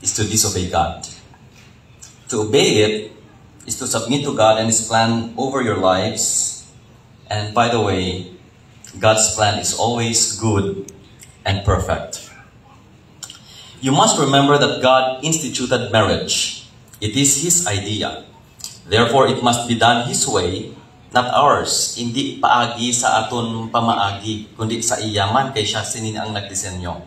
is to disobey God. To obey it is to submit to God and His plan over your lives. And by the way, God's plan is always good and perfect. You must remember that God instituted marriage. It is His idea. Therefore, it must be done His way, not ours. Hindi paagi sa aton pamaagi, kundi sa iyaman kay siya sinin ang nagdisenyo.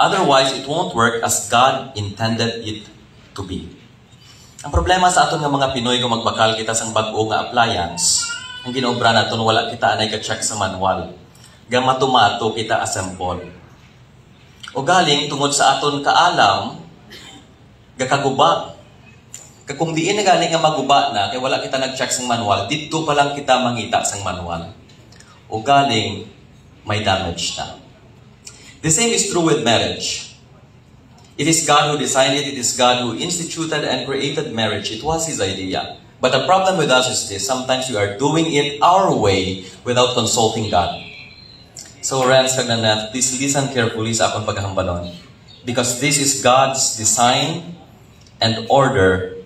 Otherwise, it won't work as God intended it to be. Ang problema sa aton nga mga Pinoy kung magbakal kita sang bag-o nga appliance, ang ginobra naton wala kita anay ka-check sa manual. Gamatumato kita assemble. O galing tungod sa aton kaalam, gakaguba. Kung diin na galing nga maguba na, kaya wala kita nag-check sang manual, dito pa lang kita mangita sang manual. O galing, may damage na. The same is true with marriage. It is God who designed it. It is God who instituted and created marriage. It was His idea. But the problem with us is this. Sometimes we are doing it our way without consulting God. So, Rans Kagnanet, please listen carefully sa akong paghahambalon. Because this is God's design and order.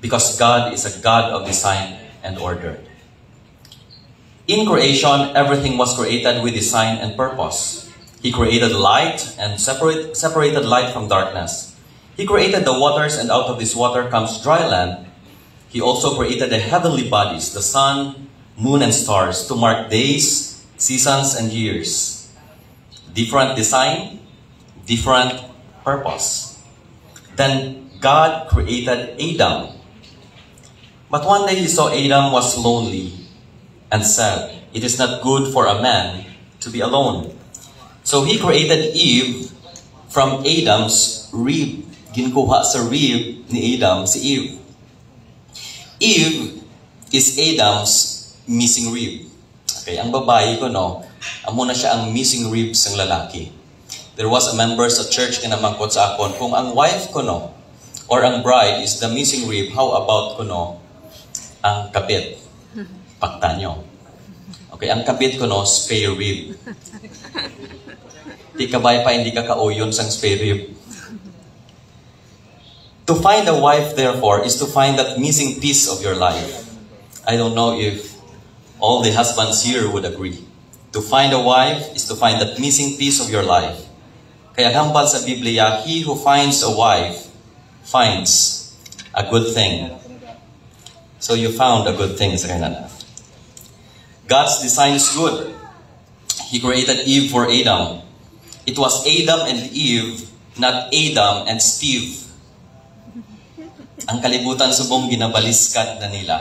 Because God is a God of design and order. In creation, everything was created with design and purpose. He created light and separated light from darkness. He created the waters, and out of this water comes dry land. He also created the heavenly bodies, the sun, moon, and stars, to mark days, seasons, and years. Different design, different purpose. Then God created Adam. But one day He saw Adam was lonely and said, "It is not good for a man to be alone." So He created Eve from Adam's rib. Ginkuha sa rib ni Adam si Eve. Eve is Adam's missing rib. Okay, ang babae ko, no, amo na siya ang missing rib sang lalaki. There was a member sa church na namangkot sa akon, kung ang wife ko, no, or ang bride is the missing rib, how about ko, no, ang kabit? Pakta nyo. Okay, ang kabit ko, no, spare rib. Di kabay pa, hindi ka kauyon sang spare rib. To find a wife, therefore, is to find that missing piece of your life. I don't know if all the husbands here would agree. To find a wife is to find that missing piece of your life. Kaya hambal sa Biblia, he who finds a wife finds a good thing. So you found a good thing sa kanya. God's design is good. He created Eve for Adam. It was Adam and Eve, not Adam and Steve. Ang kalibutan subong ginabaliskat na nila.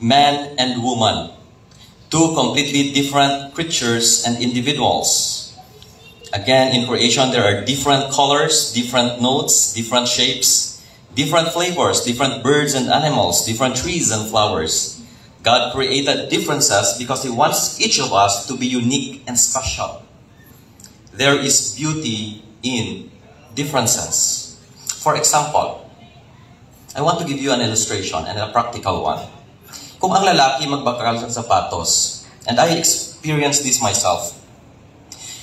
Man and woman, two completely different creatures and individuals. Again, in creation, there are different colors, different notes, different shapes, different flavors, different birds and animals, different trees and flowers. God created differences because He wants each of us to be unique and special. There is beauty in differences. For example, I want to give you an illustration and a practical one. Kung ang lalaki magbakal sa sapatos, and I experienced this myself.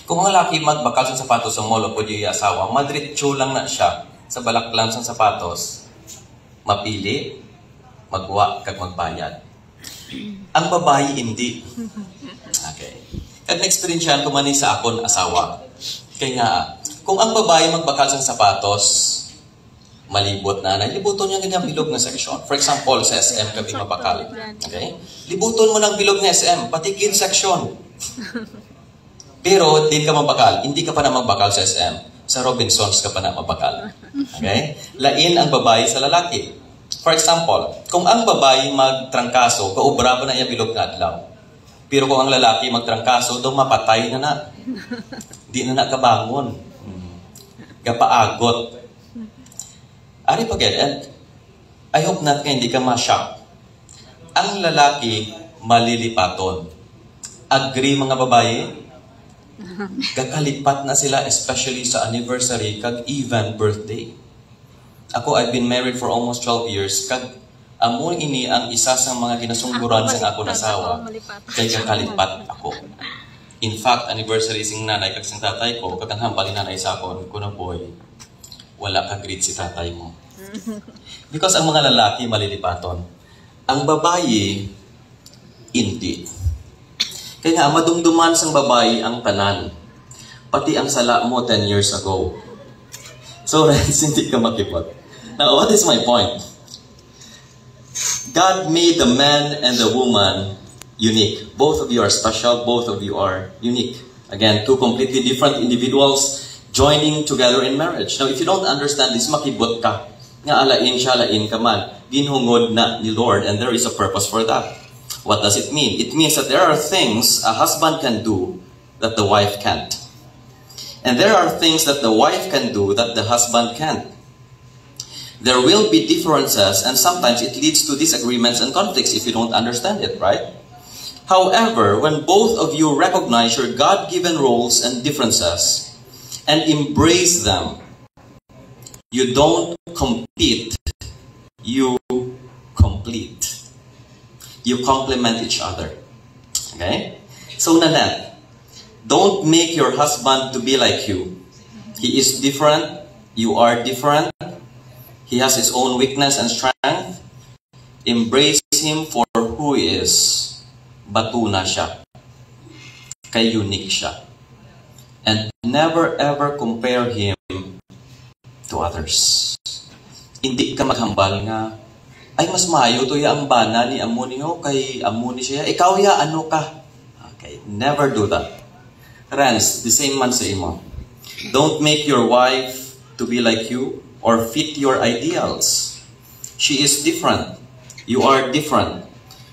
Kung ang lalaki magbakal sa sapatos sa mall o pwede yung asawa, madritso lang na siya sa balaklan sa sapatos. Mapili, magwa, kag magbayad. Ang babae, hindi. Okay. Kag na-experience yan, kumani sa akon asawa. Kaya nga, kung ang babae magbakal sa sapatos, malibot na, libuton niya ganyang bilog na section. For example, sa SM kami mabakal. Okay? Libuton mo ng bilog na SM, pati kid section. Pero, din ka mabakal. Hindi ka pa na magbakal sa SM. Sa Robinsons ka pa na mabakal. Okay? Lain ang babae sa lalaki. For example, kung ang babae magtrangkaso, kaubra pa na iya bilog na adlaw. Pero kung ang lalaki magtrangkaso, daw mapatay na na. Di na nakabangon. Gapaagot. Ari pagyan, and I hope not nga hindi ka ma-shock. Ang lalaki, malilipaton. Agree mga babae? Kakalipat na sila, especially sa anniversary, kag even birthday. Ako, I've been married for almost 12 years, kag amo ini ang isa sa mga ginasungguran sa ako nasawa, kay kakalipat ako. In fact, anniversary sing nanay kag sing tatay ko, kag ang hambal ni nanay sa akon, kuno boy, wala ka grade si tatay mo. Because ang mga lalaki malilipaton. Ang babae, hindi. Kaya nga, madumduman sang babae ang tanan. Pati ang sala mo 10 years ago. So, hindi ka makipot. Now, what is my point? God made the man and the woman unique. Both of you are special. Both of you are unique. Again, two completely different individuals joining together in marriage. Now, if you don't understand this, makibot ka. Nga alain siya, alain ka man. Ginhungod na ni Lord, and there is a purpose for that. What does it mean? It means that there are things a husband can do that the wife can't. And there are things that the wife can do that the husband can't. There will be differences, and sometimes it leads to disagreements and conflicts if you don't understand it, right? However, when both of you recognize your God-given roles and differences and embrace them, you don't compete, you complete. You complement each other. Okay? So, Nanette, don't make your husband to be like you. He is different. You are different. He has his own weakness and strength. Embrace him for who he is. Batuna siya. Kay unique siya. And never ever compare him to others. Hindi ka maghambal nga, ay mas maayo to ya ang bana ni amo niyo kay amo ni siya. Ikaw ya ano ka? Okay, never do that. Friends, the same man sa imo. Don't make your wife to be like you or fit your ideals. She is different. You are different.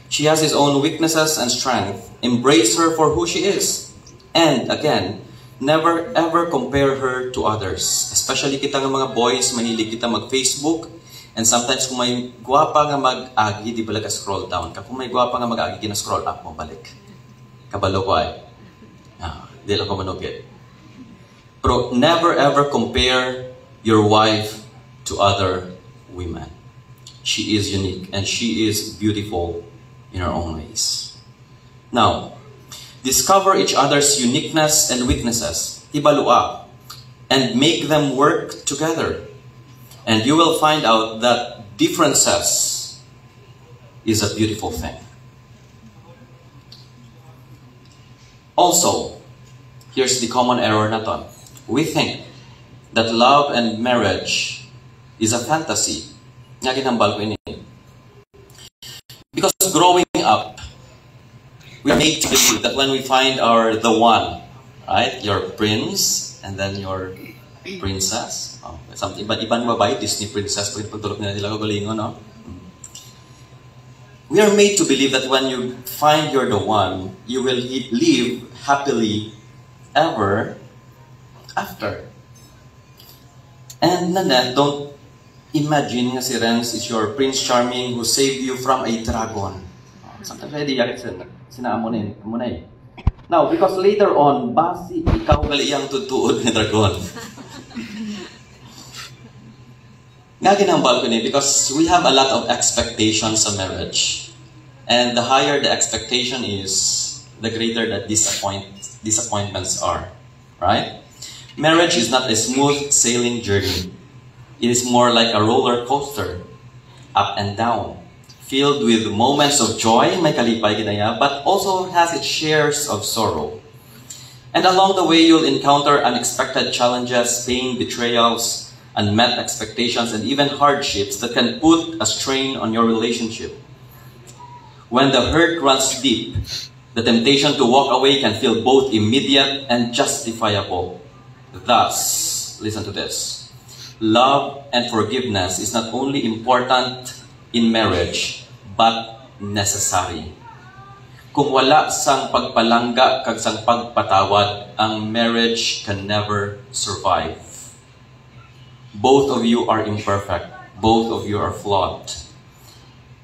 She has his own weaknesses and strength. Embrace her for who she is. And again, never ever compare her to others. Especially kita nga mga boys, mahilig kita mag-Facebook. And sometimes kung may gwapa nga mag-agi, di ba ka scroll down ka? Kung may gwapa nga mag-agi, kina-scroll up mo, balik. Kabalo ko ay. Di lang ko manugit. Pero never ever compare your wife to other women. She is unique and she is beautiful in her own ways. Now, discover each other's uniqueness and weaknesses. Ibalua. And make them work together. And you will find out that differences is a beautiful thing. Also, here's the common error naton. We think that love and marriage is a fantasy. Nga ginambal ko ini. Because growing up, we are made to believe that when we find the one, right? Your prince, and then your princess. Something iban babae, Disney princess, pagtulog nila kagalingon, no? We are made to believe that when you find you're the one, you will live happily ever after. And Nanette, don't imagine nga si Renz is your Prince Charming who saved you from a dragon. Sometimes pwede yakit sinaamunin. Now, because later on, basi ikaw galiyang tutuod ni dragon. Nga ginambal ko ni, because we have a lot of expectations sa marriage. And the higher the expectation is, the greater the disappointments are. Right? Marriage is not a smooth sailing journey. It is more like a roller coaster, up and down, filled with moments of joy, may kalipay ginaya, but also has its shares of sorrow. And along the way, you'll encounter unexpected challenges, pain, betrayals, unmet expectations, and even hardships that can put a strain on your relationship. When the hurt runs deep, the temptation to walk away can feel both immediate and justifiable. Thus, listen to this. Love and forgiveness is not only important in marriage, but necessary. Kung wala sang pagpalangga kag sang pagpatawad, ang marriage can never survive. Both of you are imperfect. Both of you are flawed.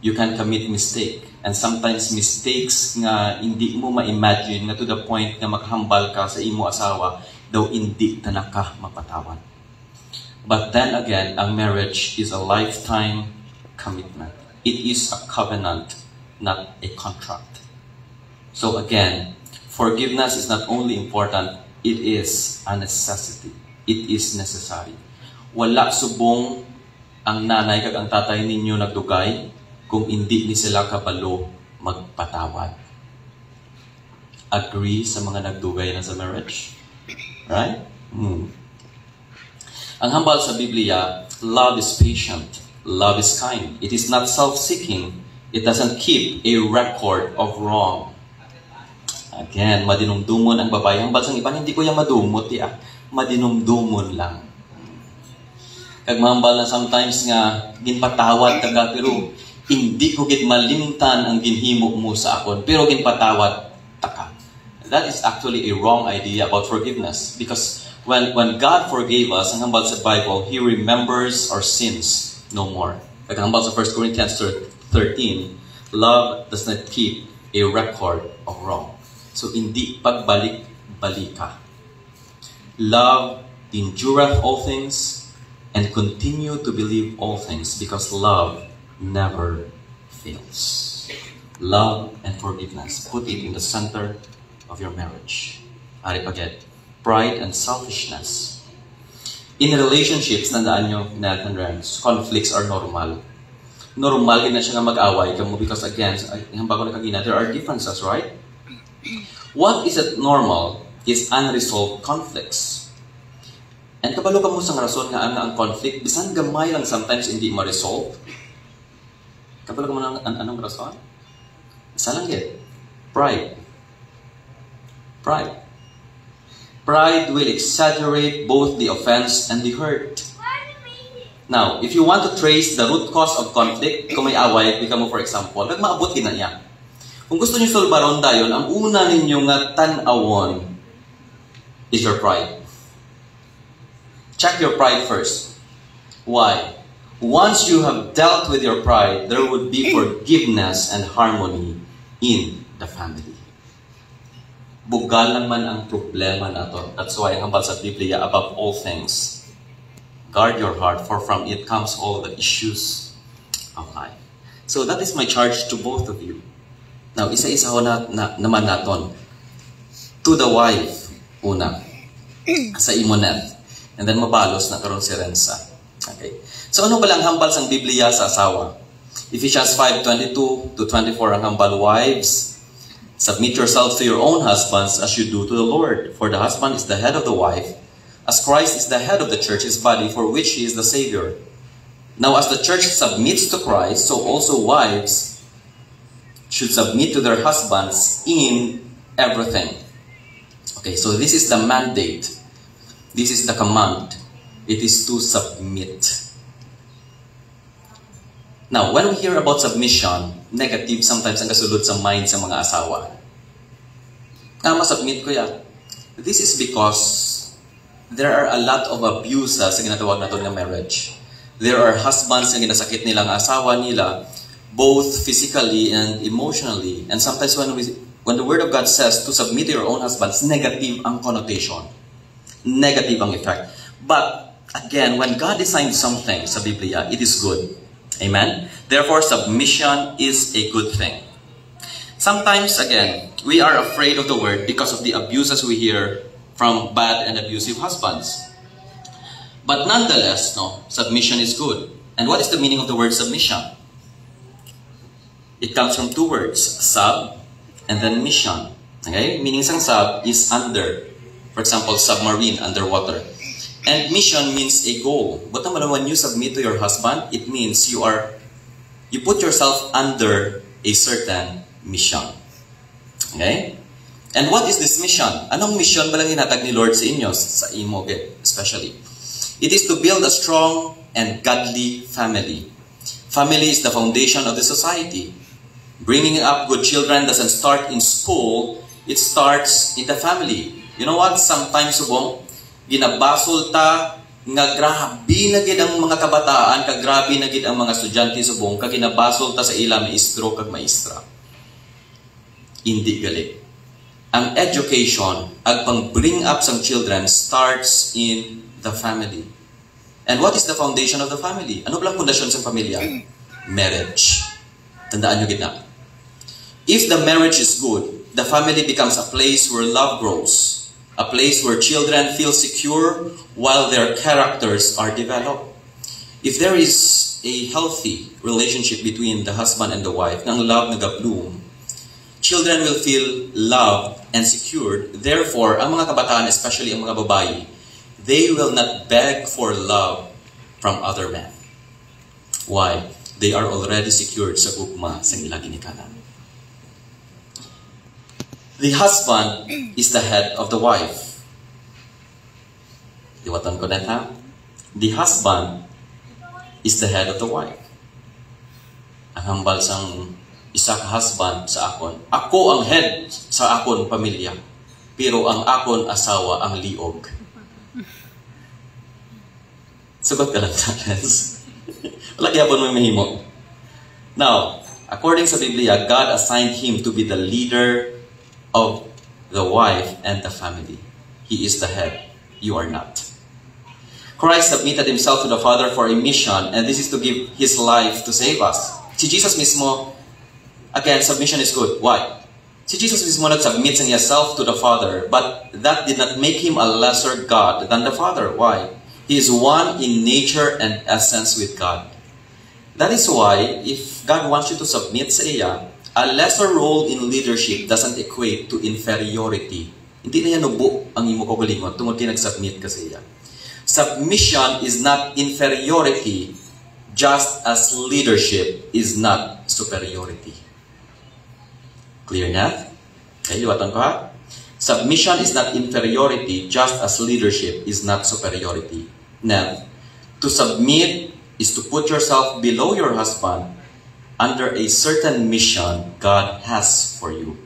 You can commit mistake. And sometimes mistakes nga hindi mo ma-imagine nga to the point nga maghambal ka sa imo asawa, daw hindi tanaka mapatawad. But then again, ang marriage is a lifetime commitment. It is a covenant, not a contract. So again, forgiveness is not only important, it is a necessity. It is necessary. wala subong ang nanay kag ang tatay ninyo nagdugay kung hindi ni sila kabalo magpatawad. Agree sa mga nagdugay na sa marriage? Right? Ang hambal sa Biblia, love is patient, love is kind. It is not self-seeking. It doesn't keep a record of wrong. Again, madinumdumon ang babae. Hambal sa iban, hindi ko yan madumot. Madinumdumon lang. Kag mahambal na sometimes nga, ginpatawad ka pero hindi ko git malimtan ang ginhimo mo sa akon, pero ginpatawad taka. That is actually a wrong idea about forgiveness. Because when God forgave us, ang hambal sa Bible, He remembers our sins no more. Kag hambal sa 1 Corinthians 13, love does not keep a record of wrong. So, hindi pagbalik-balika. Love endureth all things, and continue to believe all things, because love never fails. Love and forgiveness. Put it in the center of your marriage. Ari paget. Pride and selfishness. In relationships, tandaan nyo, conflicts are normal. Normal din na siya nga mag-away kamo because again, bago na kagina, there are differences, right? What is it normal is unresolved conflicts. And kabalo ka mo sa rason nga ang conflict, bisan gamay lang sometimes hindi ma-resolve. Kabalo ka mo anong rason? Isa lang yun. Pride. Pride. Pride will exaggerate both the offense and the hurt. Now, if you want to trace the root cause of conflict, kung may away, bigyan mo for example, nagmaabot kinanya. Kung gusto niyo solbaron dayon, ang una ninyo nga tan-awon is your pride. Check your pride first. Why? Once you have dealt with your pride, there would be forgiveness and harmony in the family. Bugalan man ang problema nato. That's why ang hambal sa Biblia, above all things, guard your heart, for from it comes all the issues of life. So that is my charge to both of you. Now, isa-isa ho naman naton. To the wife, una. Sa imonet. And then mabalos na karon si Renza. Okay. So ano ba lang hambal sang Biblia sa asawa? Ephesians 5:22 to 24 ang hambal, wives, submit yourselves to your own husbands as you do to the Lord. For the husband is the head of the wife, as Christ is the head of the church, his body, for which he is the Savior. Now as the church submits to Christ, so also wives should submit to their husbands in everything. Okay, so this is the mandate. This is the command. It is to submit. Now, when we hear about submission, negative sometimes ang kasulod sa mind sa mga asawa. Masubmit ko ya. This is because there are a lot of abuse sa ginatawag natin ng marriage. There are husbands na ginasakit nilang asawa nila, both physically and emotionally. And sometimes when the Word of God says to submit to your own husbands, negative ang connotation. Negative ang effect. But, again, when God designed something sa Biblia, it is good. Amen? Therefore, submission is a good thing. Sometimes, again, we are afraid of the word because of the abuses we hear from bad and abusive husbands. But nonetheless, submission is good. And what is the meaning of the word submission? It comes from two words, sub and then mission. Okay? Meaning sang sub is under. For example, submarine, underwater. And mission means a goal. But when you submit to your husband, it means you put yourself under a certain mission. Okay? And what is this mission? Anong mission ba lang hinatag ni Lord sa inyo? Sa imo, especially. It is to build a strong and godly family. Family is the foundation of the society. Bringing up good children doesn't start in school, it starts in the family. You know what? Sometimes, subong, ginabasol ta, nga grabe na gid ang mga kabataan, kag grabe na gid ang mga estudyante subong, kag ginabasol ta sa ila maestro kag maestra. Hindi gali. Ang education, ag pang bring up sang children starts in the family. And what is the foundation of the family? Ano ba ang pundasyon sa pamilya? Marriage. Tandaan nyo gid na. If the marriage is good, the family becomes a place where love grows. A place where children feel secure while their characters are developed. If there is a healthy relationship between the husband and the wife, ng love nag-bloom, children will feel loved and secured. Therefore, ang mga kabataan, especially ang mga babae, they will not beg for love from other men. Why? They are already secured sa gugma sa ilang ginikanan. The husband is the head of the wife. Diwatan ko na ha? The husband is the head of the wife. Ang hambal sang isa ka husband sa akon. Ako ang head sa akon pamilya. Pero ang akon asawa ang liog. Sagot ka lang, friends. Lagi hapon may mahimo. Now, according sa Biblia, God assigned him to be the leader of the wife and the family. He is the head. You are not. Christ submitted himself to the Father for a mission, and this is to give his life to save us. Si Jesus mismo, again, submission is good. Why? Si Jesus mismo nag-submit sa himself to the Father, but that did not make him a lesser God than the Father. Why? He is one in nature and essence with God. That is why, if God wants you to submit sa iya, a lesser role in leadership doesn't equate to inferiority. Hindi na yan nubo ang imo kaugalingon tungod kay nag-submit ka sa iya. Submission is not inferiority, just as leadership is not superiority. Clear na? Okay, liwatan ko ha? Submission is not inferiority, just as leadership is not superiority. Now, to submit is to put yourself below your husband under a certain mission God has for you.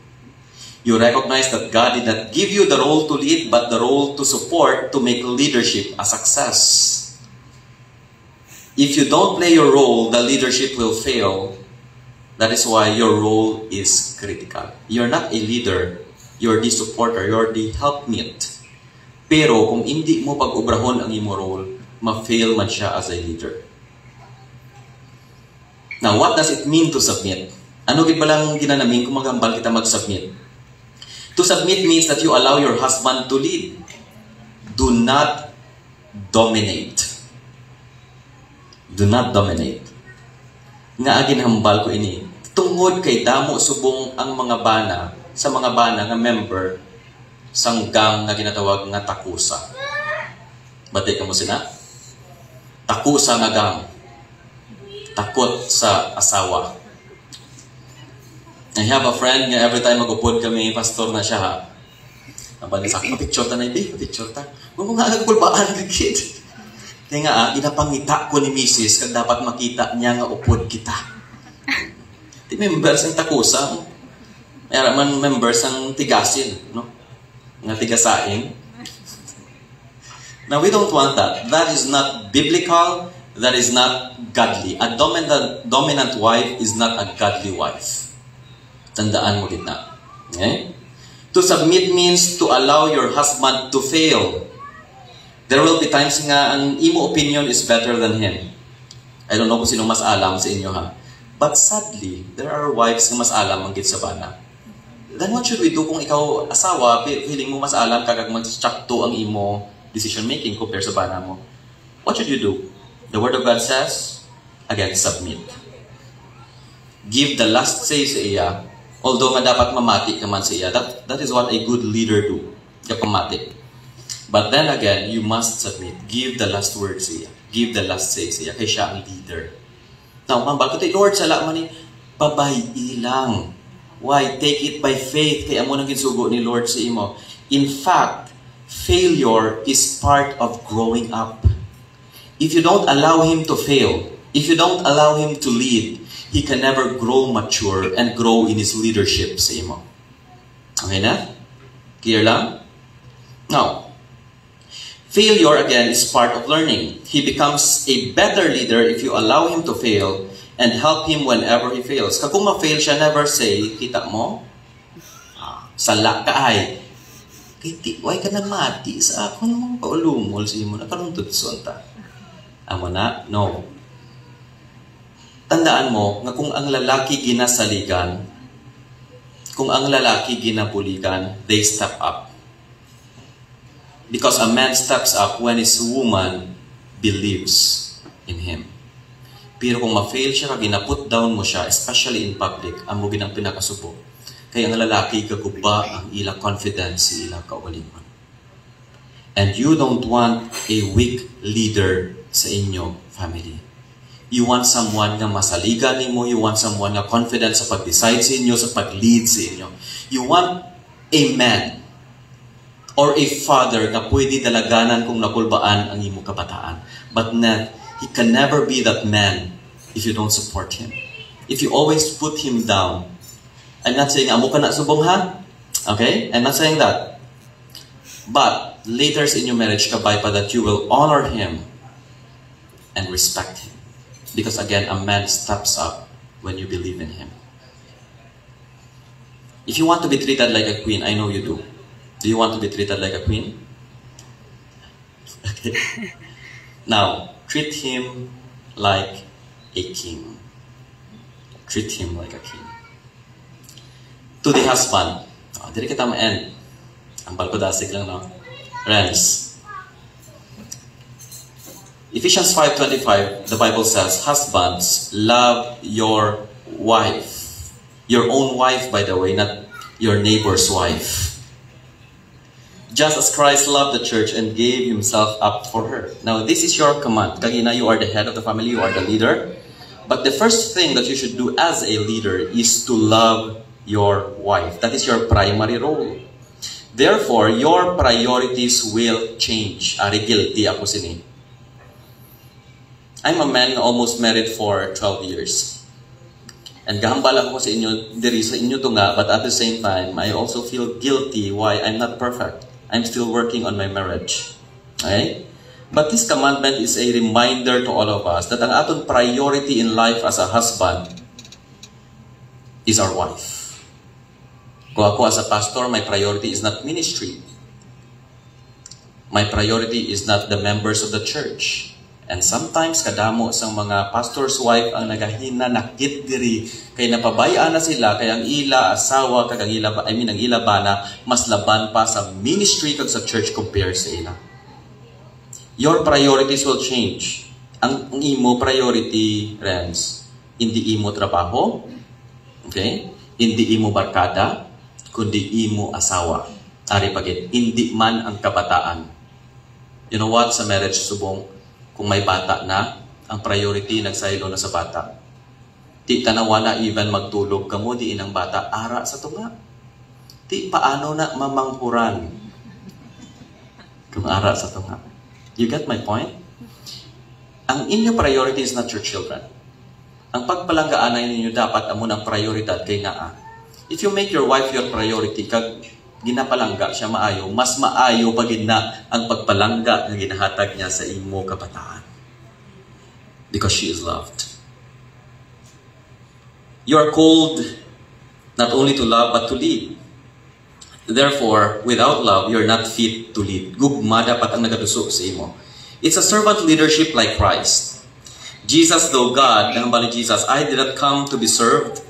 You recognize that God did not give you the role to lead, but the role to support to make leadership a success. If you don't play your role, the leadership will fail. That is why your role is critical. You're not a leader. You're the supporter. You're the helpmate. Pero kung hindi mo pag-obrahon ang imo role, ma-fail man siya as a leader. Now, what does it mean to submit? Ano gid ba lang ginanamin kung magambal kita mag-submit? To submit means that you allow your husband to lead. Do not dominate. Do not dominate. Nga ginhambal ko ini. Tungod kay damo subong ang mga bana sa mga bana nga member sang gang nga ginatawag nga takusa. Batay ka mo sila? Takusa nga gang. Takot sa asawa. I have a friend nga every time mag-upod kami, pastor na siya ha. Nabanin sa akin, picture ta na hindi, picture ta. Huwag mo nga nagkulbaan ka, kid. Kaya nga, inapangita ko ni Mrs. kag dapat makita niya nga upod kita. Di members ang takusa. Mayroon man members ang tigasin, no? Nga tigasaing. Now, we don't want that. That is not biblical. That is not godly. A dominant wife is not a godly wife. Tandaan mo gitna. Okay? To submit means to allow your husband to fail. There will be times nga ang imo opinion is better than him. I don't know kung sino mas alam sa inyo ha. But sadly, there are wives nga mas alam ang git sa bana. Then what should we do kung ikaw asawa, feeling mo mas alam kagag mag-chakto ang imo decision making compare sa bana mo? What should you do? The Word of God says, again, submit. Give the last say sa iya. Although nga dapat mamati ka man sa iya, that is what a good leader do. Kapamati. But then again, you must submit. Give the last word sa iya. Give the last say sa iya. Kaya siya ang leader. Now, mambal ko tayo, Lord, sala man ni, babayi lang. Why? Take it by faith. Kaya mo nang ginsugo ni Lord sa imo. In fact, failure is part of growing up. If you don't allow him to fail, if you don't allow him to lead, he can never grow mature and grow in his leadership sa imo. Okay na? Clear lang? Now, failure again is part of learning. He becomes a better leader if you allow him to fail and help him whenever he fails. Kung ma-fail siya, never say, kita mo? Sala ka ay. Kiti, why ka na mati sa ako naman paulumol sa imo na kanuntutson ta. Amo na? No. Tandaan mo nga kung ang lalaki ginasaligan, kung ang lalaki ginabuligan, they step up. Because a man steps up when his woman believes in him. Pero kung ma-fail siya, ginaput down mo siya, especially in public, amo ginang pinakasubo. Kaya ang lalaki, kaguba ang ilang confidence, ilang kaugalingon. And you don't want a weak leader sa inyo family. You want someone na masaligan nimo, you want someone na confident sa pag-decide sa inyo, sa pag-lead sa inyo. You want a man or a father na pwede dalaganan kung nakulbaan ang imo kabataan. But he can never be that man if you don't support him. If you always put him down. I'm not saying, amo ka na subong ha? Okay? I'm not saying that. But, later in your marriage, kabay pa that you will honor him and respect him. Because again, a man steps up when you believe in him. If you want to be treated like a queen, I know you do. Do you want to be treated like a queen? Okay. Now, treat him like a king. Treat him like a king. To the husband, dili kita ma-end. Ang balkodasig lang, no? Friends. Ephesians 5:25, the Bible says, husbands, love your wife. Your own wife, by the way, not your neighbor's wife. Just as Christ loved the church and gave himself up for her. Now, this is your command. Kagina, you are the head of the family, you are the leader. But the first thing that you should do as a leader is to love your wife. That is your primary role. Therefore, your priorities will change. Ari guilty ako sini. I'm a man almost married for 12 years. And gahambal ako sa inyo, diri sa inyo to nga, but at the same time, I also feel guilty why I'm not perfect. I'm still working on my marriage. Okay? But this commandment is a reminder to all of us that ang aton priority in life as a husband is our wife. Kung ako as a pastor, my priority is not ministry. My priority is not the members of the church. And sometimes, kadamo sa mga pastor's wife ang nagahina, nakit diri, kay napabayaan na sila, kay ang ila, asawa, kag ang ila, ang ila bana, mas laban pa sa ministry kag sa church compare sa ila. Your priorities will change. Ang imo priority, friends, hindi imo trabaho, okay? Hindi imo barkada, kundi imo asawa. Ari pagit, hindi man ang kabataan. You know what? Sa marriage subong, kung may bata na, ang priority nagsaylo na sa bata. Di tanawa na even magtulog ka mo, di inang bata, ara sa tunga. Di paano na mamanghuran kung ara sa tunga. You get my point? Ang inyo priority is not your children. Ang pagpalanggaan ninyo dapat amo ng prioridad kay naa. If you make your wife your priority, kag ginapalangga siya maayo, mas maayo pagid na ang pagpalangga na ginahatag niya sa imo kabataan. Because she is loved. You are called not only to love but to lead. Therefore, without love, you're not fit to lead. Gugma dapat ang nagaduso sa imo. It's a servant leadership like Christ. Jesus, though God, nahambal ni Jesus, I did not come to be served,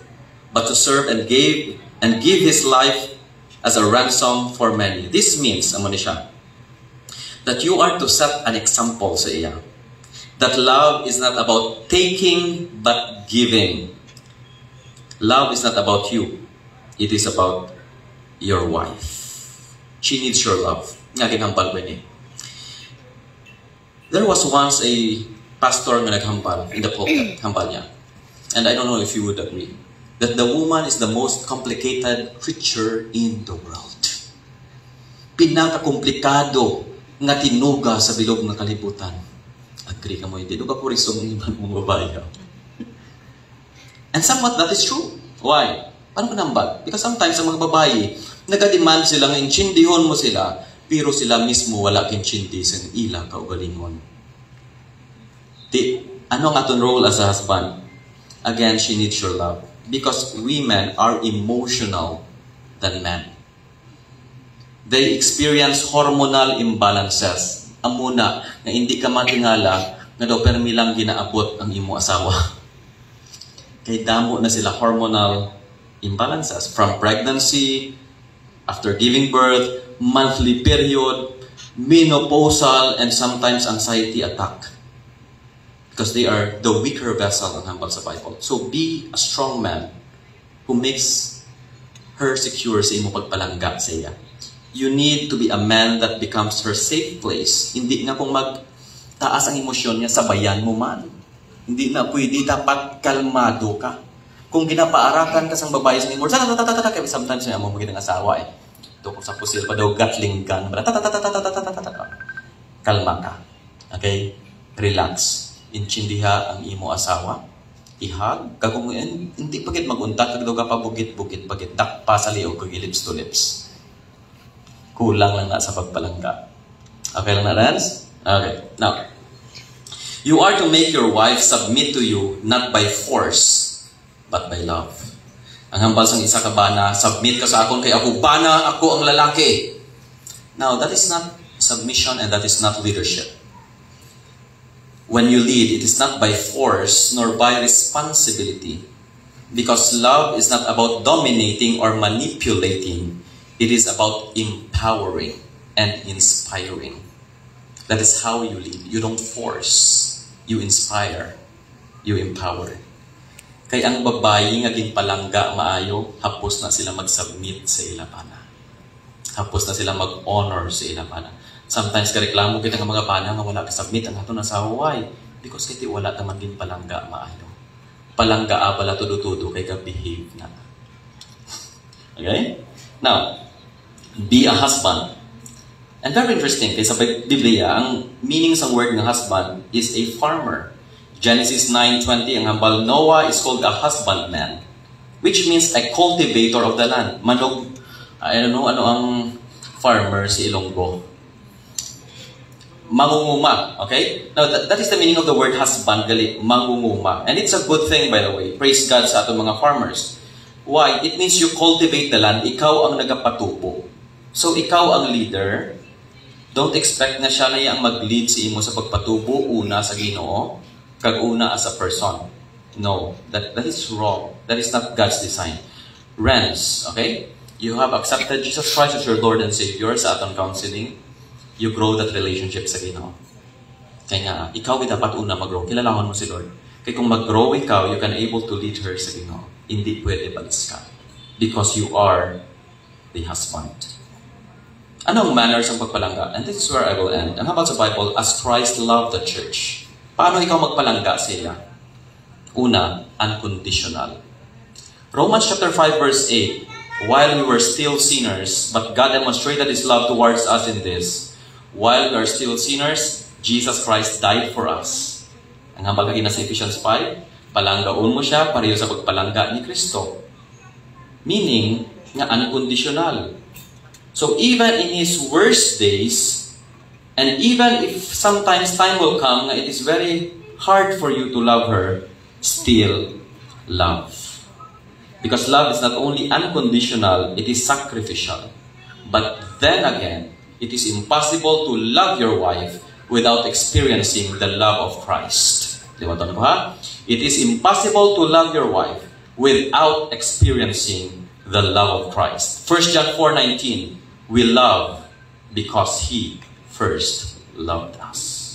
but to serve and give His life as a ransom for many. This means, amo ni siya, that you are to set an example sa iya. That love is not about taking, but giving. Love is not about you. It is about your wife. She needs your love. Nga ginhambal ko ni. There was once a pastor na naghambal in the pulpit. Hambal niya. And I don't know if you would agree that the woman is the most complicated creature in the world. Pinakakomplikado nga tinuga sa bilog ng kalibutan. Agree ka mo, hindi ka po risong ibang mong babae. And somewhat that is true. Why? Paano ka nambal? Because sometimes ang mga babae, nag-demand sila nga inchindihon mo sila, pero sila mismo wala kinchindi sa ilang kaugalingon. Ano ang aton role as a husband? Again, she needs your love. Because women are emotional than men. They experience hormonal imbalances. Amuna, na hindi ka matingala, na daw permilang ginaabot ang imo asawa. Kay damo na sila hormonal imbalances. From pregnancy, after giving birth, monthly period, menopausal, and sometimes anxiety attack. Because they are the weaker vessel ang hambal sa Bible. So be a strong man who makes her secure sa imo pagpalangga sa iya. You need to be a man that becomes her safe place. Hindi nga kung magtaas ang emosyon niya, sabayan mo man. Hindi na pwede, dapat kalmado ka. Kung ginapaarakan ka sa babae sa imo, sometimes may amo magiging asawa eh. Ito kung sa pusil pa daw, gatling gun. Kalma ka. Okay? Relax. Inchindiha ang imo asawa. Ihag. Kung hindi pagit maguntat, kagdaw ka pa bugit-bugit, pagit dakpa sa liog, kag lips to lips. Kulang lang na sa pagpalangga. Okay lang na, Rans? Okay. Now, you are to make your wife submit to you not by force, but by love. Ang hambal sang isa ka bana, submit ka sa akon kay ako bana, ako ang lalaki. Now, that is not submission and that is not leadership. When you lead, it is not by force nor by responsibility. Because love is not about dominating or manipulating. It is about empowering and inspiring. That is how you lead. You don't force. You inspire. You empower. Kaya ang babae nga ginpalangga maayo, hapos na sila mag-submit sa ilapana. Hapos na sila mag-honor sa ilapana. Sometimes kareklamo kita ng mga bana nga wala ka-submit ang ato na sa Hawaii because kiti wala naman ginpalangga maayo. Palangga abala tudo-tudo kay ka-behave na. Okay? Now, be a husband. And very interesting, kasi sa Biblia, ang meaning sa word ng husband is a farmer. Genesis 9:20, ang hambal, Noah is called a husbandman, which means a cultivator of the land. Manog, I don't know, ano ang farmer si Ilonggo? Mangunguma, okay? Now, that is the meaning of the word husband, gali, mangunguma. And it's a good thing, by the way. Praise God sa atong mga farmers. Why? It means you cultivate the land, ikaw ang nagapatubo. So, ikaw ang leader. Don't expect na siya na yung mag-lead sa imo sa pagpatubo, una sa Ginoo, kag una as a person. No, that is wrong. That is not God's design. Rens, okay? You have accepted Jesus Christ as your Lord and Savior sa atong counseling. You grow that relationship sa Ginoo. Kaya nga, ikaw ay dapat una mag-grow. Kilalaman mo si Lord. Kaya kung mag-grow ikaw, you can able to lead her sa Ginoo. Hindi pwede balis ka. Because you are the husband. Anong manners ang pagpalangga? And this is where I will end. Ang habang sa Bible, as Christ loved the church. Paano ikaw magpalangga sa iya? Una, unconditional. Romans chapter 5 verse 8, while we were still sinners, but God demonstrated His love towards us in this. While we are still sinners, Jesus Christ died for us. Ang hambal kagina sa Ephesians 5, palanggaon mo siya pareho sa pagpalangga ni Kristo. Meaning, nga unconditional. So even in His worst days, and even if sometimes time will come, it is very hard for you to love her, still love. Because love is not only unconditional, it is sacrificial. But then again, it is impossible to love your wife without experiencing the love of Christ. Liwatan ko ha? It is impossible to love your wife without experiencing the love of Christ. 1 John 4:19, we love because He first loved us.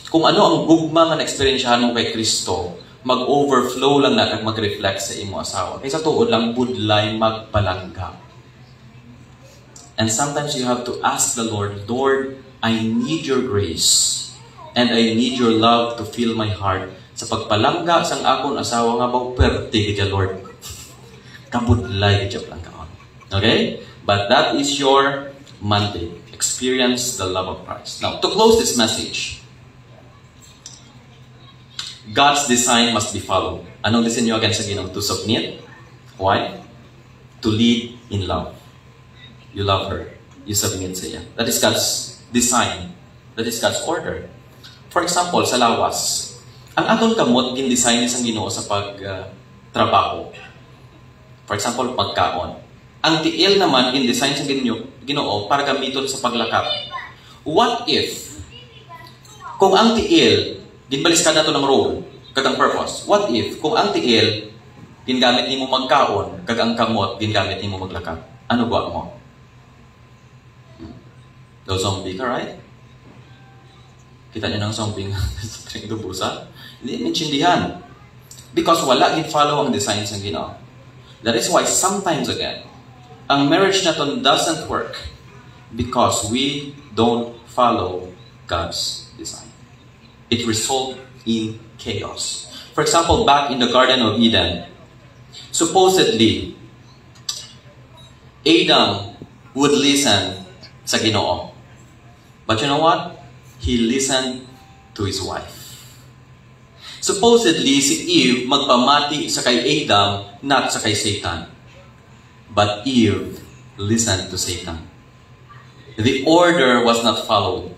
Kung ano ang gugma nga na-experiensyahan mo kay Kristo, mag-overflow lang na kag mag-reflect sa imo asawa. Kaysa tuod lang, budlay magpalangga. And sometimes you have to ask the Lord, Lord, I need your grace and I need your love to fill my heart. Sa pagpalangga sang akon asawa nga ba, perte gidya Lord. Kabudlay gidya lang kaon. Okay? But that is your mandate. Experience the love of Christ. Now, to close this message, God's design must be followed. Anong listen nyo again sa Ginoo? To submit. Why? To lead in love. You love her. You submit sa iya. That is God's design. That is God's order. For example, sa lawas, ang aton kamot gin-design sa Ginoo sa pag-trabaho. For example, pagkaon. Ang tiil naman gin-design sa Ginoo para gamiton sa paglakap. What if, kung ang tiil, ginbalis ka na ito ng role, kag ang purpose. What if, kung ang tiil, gingamit ni mo magkaon, kag ang kamot, gingamit ni mo maglakap. Ano ba mo? Daw zombie ka, right? Kita niyo ng zombie nga sa busa? Hindi maintindihan. Because wala gi-follow ang designs ng Ginoo. That is why sometimes again, ang marriage naton doesn't work because we don't follow God's design. It results in chaos. For example, back in the Garden of Eden, supposedly, Adam would listen sa Ginoo. But you know what? He listened to his wife. Supposedly, si Eve magpamati sa kay Adam, not sa kay Satan. But Eve listened to Satan. The order was not followed.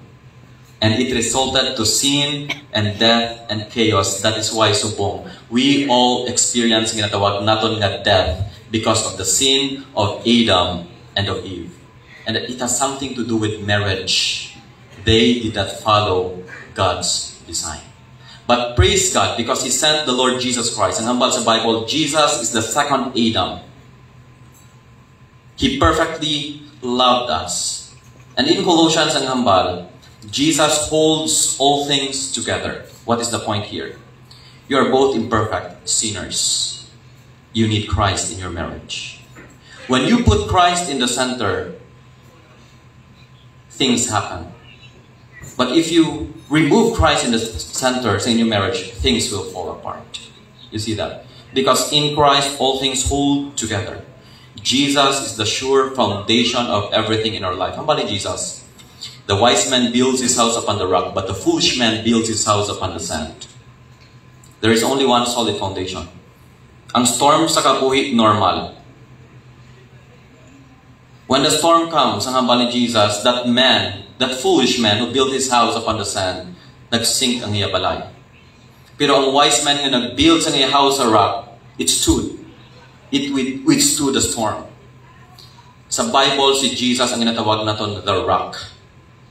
And it resulted to sin and death and chaos. That is why, subong, we all experience ginatawag naton nga death because of the sin of Adam and of Eve. And it has something to do with marriage. They did not follow God's design. But praise God, because He sent the Lord Jesus Christ. Ang hambal sa Bible, Jesus is the second Adam. He perfectly loved us. And in Colossians ang hambal, Jesus holds all things together. What is the point here? You are both imperfect sinners. You need Christ in your marriage. When you put Christ in the center, things happen. But if you remove Christ in the center in your marriage, things will fall apart. You see that? Because in Christ, all things hold together. Jesus is the sure foundation of everything in our life. Ang bali Jesus? The wise man builds his house upon the rock, but the foolish man builds his house upon the sand. There is only one solid foundation. Ang storm sa kabuhi, normal. When the storm comes, ang hambal ni Jesus, that foolish man who built his house upon the sand, nagsink ang iya balay. Pero ang wise man nga nagbuild sa iya house sa rock, it stood. It withstood the storm. Sa Bible, si Jesus ang ginatawag naton the rock.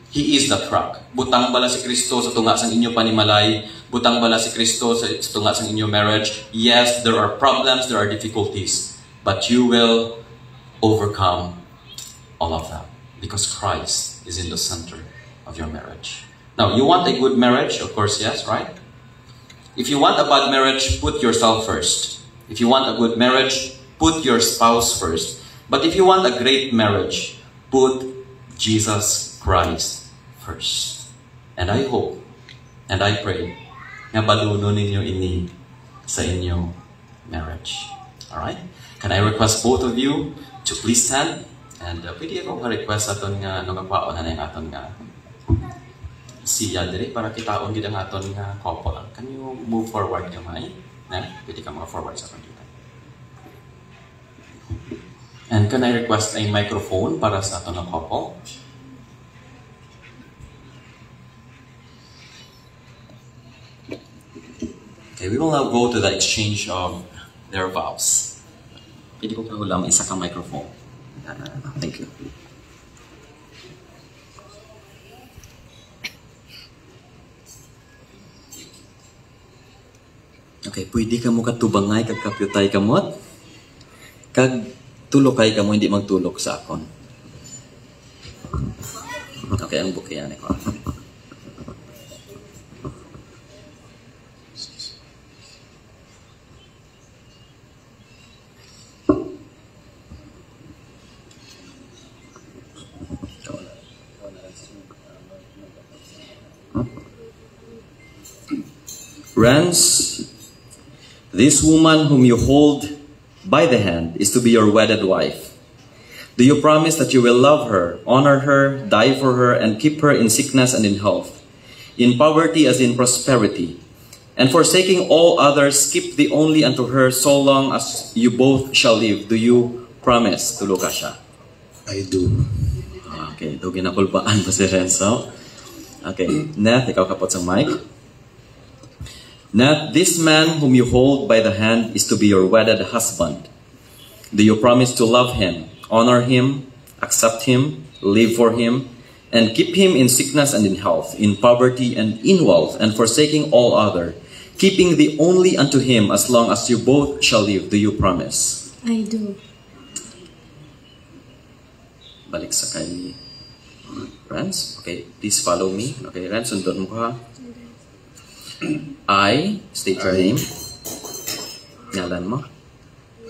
He is that rock. Butang bala si Kristo sa tunga sang inyo panimalay. Butang bala si Kristo sa tunga sang inyo marriage. Yes, there are problems, there are difficulties. But you will overcome all of them. Because Christ is in the center of your marriage. Now, you want a good marriage? Of course, yes, right? If you want a bad marriage, put yourself first. If you want a good marriage, put your spouse first. But if you want a great marriage, put Jesus Christ first. And I hope, and I pray, nga baluno ninyo ini sa inyong marriage. Alright? Can I request both of you to please stand? And pwede akong request aton nga nagpaon na yung aton nga siya diri para kitaon gid ang aton nga couple. Can you move forward gamay? Na, pwede ka mga forward sa aton dito. And can I request a microphone para sa aton nga couple? Okay, we will now go to the exchange of their vows. Pwede ko kahulam isa ka microphone. Thank you. Okay, pwede ka mo katubangay kag kapyutay kamot. Kag tulokay ka mo hindi magtulok sa akon. Okay, ang bukiyan ko. Friends, this woman whom you hold by the hand is to be your wedded wife. Do you promise that you will love her, honor her, die for her, and keep her in sickness and in health, in poverty as in prosperity, and forsaking all others, keep thee only unto her so long as you both shall live? Do you promise? Tulo ka siya. I do. Okay, ito ginapulbaan pa si Renzo. Okay, Neth, ikaw kapot sa mic. Neth, this man whom you hold by the hand is to be your wedded husband. Do you promise to love him, honor him, accept him, live for him, and keep him in sickness and in health, in poverty and in wealth, and forsaking all other, keeping thee only unto him as long as you both shall live? Do you promise? I do. Balik sa kay Renz, okay, please follow me. Okay, Renz, sundot mo ka. I, state your name. Ngalan mo.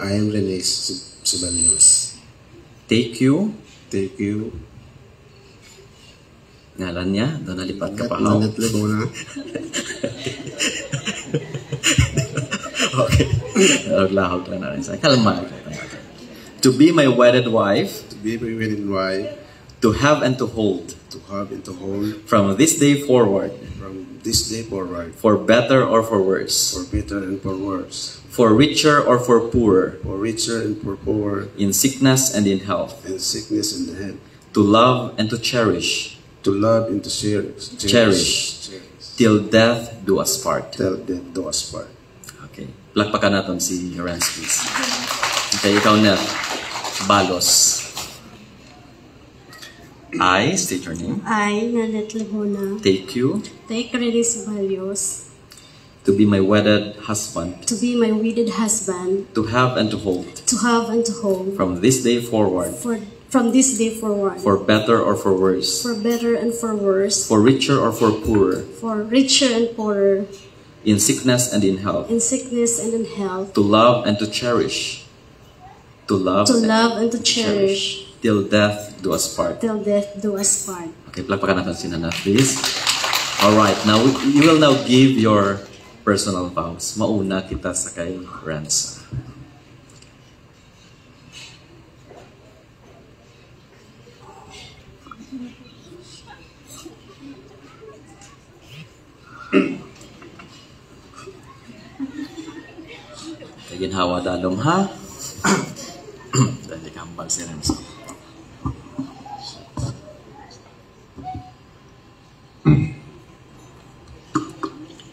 I am Rene Ceballos. Take you. Take you. Ngalan niya. Doon nalipat ka pa. Nanatlag mo na. Okay. Lahog lang na rin. Kalma. To be my wedded wife. To be my wedded wife. To have and to hold. To have and to hold. From this day forward. From this day forward. For better or for worse. For better and for worse. For richer or for poorer. For richer and for poorer. In sickness and in health. In sickness and in health. To love and to cherish. To love and to cherish. Cherish. Till death do us part. Till death do us part. Okay. Plakpakan natin si Renz, please. Okay, ikaw na. Balos. I, state your name. I, Nanet Laguna, Take you. take Rene Ceballos To be my wedded husband. to be my wedded husband, To have and to hold. to have and to hold, From this day forward. from this day forward, For better or for worse. for better and for worse, For richer or for poorer. for richer and poorer, In sickness and in health. in sickness and in health, To love and to cherish. To love, and to cherish, till death do us part. till death do us part. Okay, plakpakan natin si Nana, please. Alright, now you will now give your personal vows. Mauna kita sa kay Renz. Ginhawa dalom ha. Dali kambal si Renz.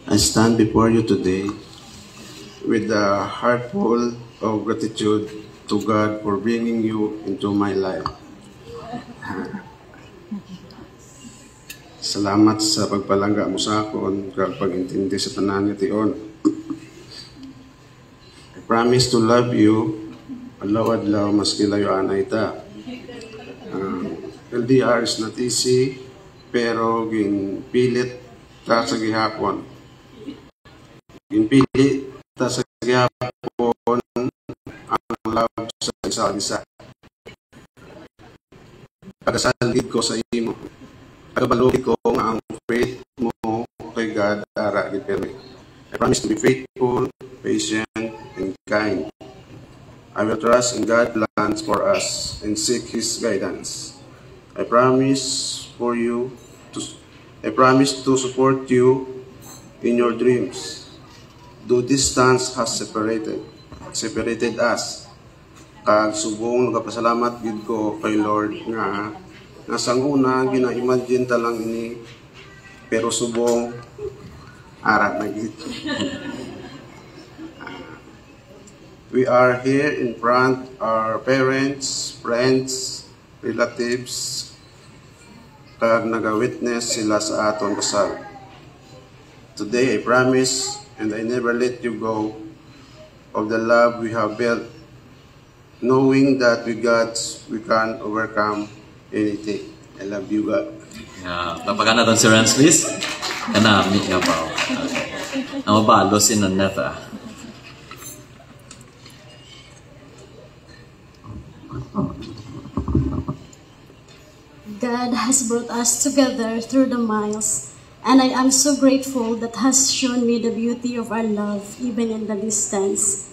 I stand before you today with a heart full of gratitude to God for bringing you into my life. Salamat sa pagpalangga mo sa akon kag pag-intindi sa tanan nga tion. I promise to love you adlaw-adlaw maski layo anay ta. LDR is not easy pero ginpilit ta sa gihapon. Ginpilit ta sa gihapon ang love sa isa-isa. Pagkasaligid ko sa imo. Pagkabalugid ko nga ang faith mo kay God ara gipirmi. I promise to be faithful, patient, and kind. I will trust in God's plans for us and seek His guidance. I promise to support you in your dreams. Though distance has separated us. Kag subong nagapasalamat gid ko kay Lord nga nasang una gina-imagine ta lang ini pero subong ara na gid. We are here in front our parents, friends, relatives, kag naga-witness sila sa aton kasal. Today I promise and I never let you go of the love we have built, knowing that with God we can overcome anything. I love you, God. Yeah, plakpakan natin si Renz, please. Kanami nga ba? Okay. Ang mabalo si Naneta. God has brought us together through the miles, and I am so grateful that has shown me the beauty of our love even in the distance.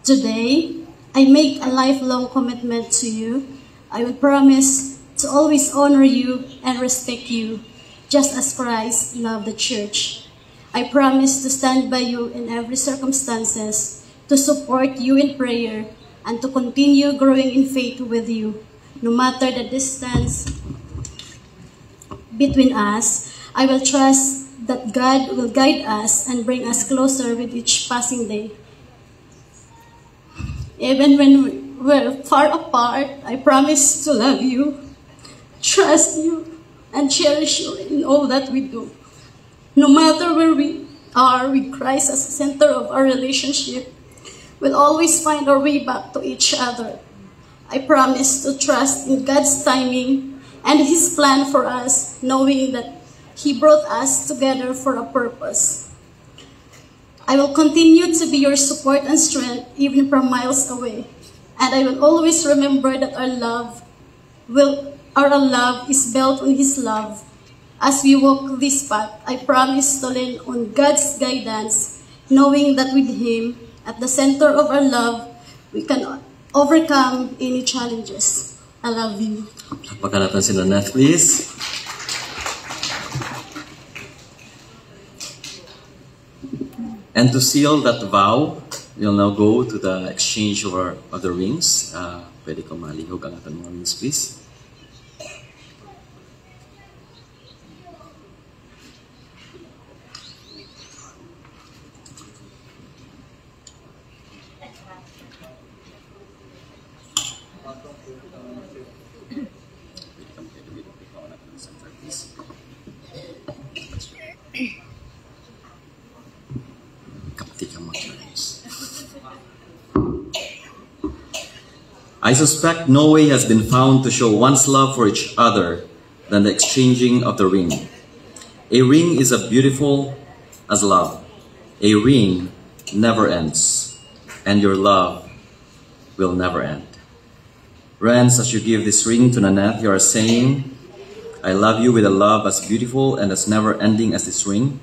Today, I make a lifelong commitment to you. I will promise to always honor you and respect you, just as Christ loved the church. I promise to stand by you in every circumstances, to support you in prayer, and to continue growing in faith with you. No matter the distance between us, I will trust that God will guide us and bring us closer with each passing day. Even when we're far apart, I promise to love you, trust you, and cherish you in all that we do. No matter where we are, with Christ as the center of our relationship, we'll always find our way back to each other. I promise to trust in God's timing and His plan for us, knowing that He brought us together for a purpose. I will continue to be your support and strength even from miles away, and I will always remember that our love is built on His love. As we walk this path, I promise to lean on God's guidance, knowing that with Him at the center of our love, we can overcome any challenges. I love you. Pakpan natin sila, Neth, please. And to seal that vow, we'll now go to the exchange of the rings. Pwede ko malihog ang ating mga rings, please. I suspect no way has been found to show one's love for each other than the exchanging of the ring. A ring is as beautiful as love. A ring never ends, and your love will never end. Friends, as you give this ring to Nanette, you are saying, I love you with a love as beautiful and as never ending as this ring.